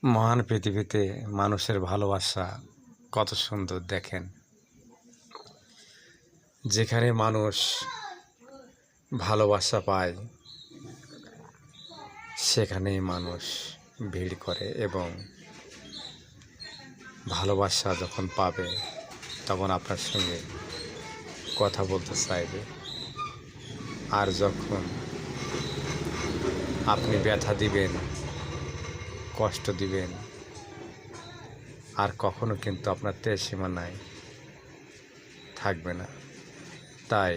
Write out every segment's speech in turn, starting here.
মহান পৃথিবীতে মানুষের ভালোবাসা কত সুন্দর দেখেন। যেখানে মানুষ ভালোবাসা পায় সেখানেই মানুষ ভিড় করে এবং ভালোবাসা যখন পাবে তখন আপনার সঙ্গে কথা বলতে চাইবে। আর যখন আপনি ব্যথা দিবেন, কষ্ট দিবেন, আর কখনো কিন্তু আপনার সীমানায় থাকবে না। তাই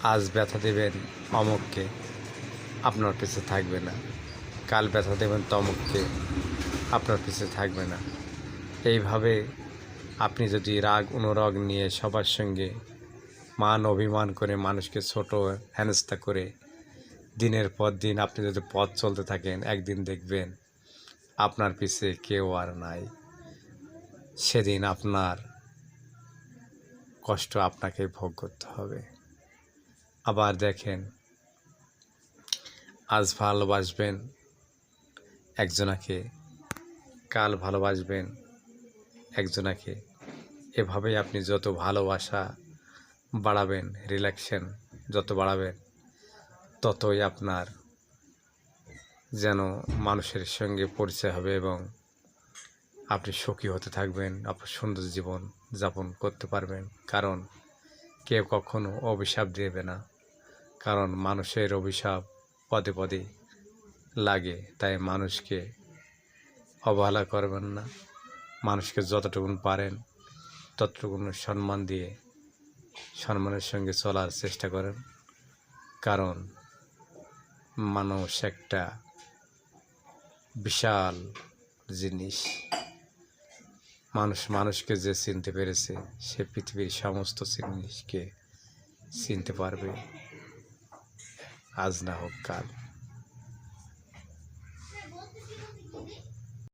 আজ ব্যথা দেবেন অমুককে, আপনার পিছে থাকবে না। কাল ব্যথা দেবেন তমুককে, আপনার পিছে থাকবে না। এইভাবে আপনি যদি রাগ অনুরাগ নিয়ে সবার সঙ্গে মান অভিমান করে মানুষকে ছোট হেনস্থা করে দিনের পর দিন আপনি যদি পথ চলতে থাকেন, একদিন দেখবেন আপনার পিছে কেউ আর নাই। সেদিন আপনার কষ্ট আপনাকে ভোগ করতে হবে। আবার দেখেন, আজ ভালোবাসবেন একজনাকে, কাল ভালোবাসবেন একজনাকে। এভাবেই আপনি যত ভালোবাসা বাড়াবেন, রিল্যাকশন যত বাড়াবেন, ততই আপনার যেন মানুষের সঙ্গে পরিচয় হবে এবং আপনি সুখী হতে থাকবেন, আপনার সুন্দর জীবন যাপন করতে পারবেন। কারণ কেউ কখনো অভিশাপ দেবে না, কারণ মানুষের অভিশাপ পদে পদে লাগে। তাই মানুষকে অবহেলা করবেন না, মানুষকে যতটুকুন পারেন ততটুকুন সম্মান দিয়ে সম্মানের সঙ্গে চলার চেষ্টা করেন। কারণ মানুষ একটা বিশাল জিনিস। মানুষকে যে চিনতে পেরেছে সে পৃথিবীর সমস্ত জিনিসকে চিনতে পারবে, আজ না হোক কাল।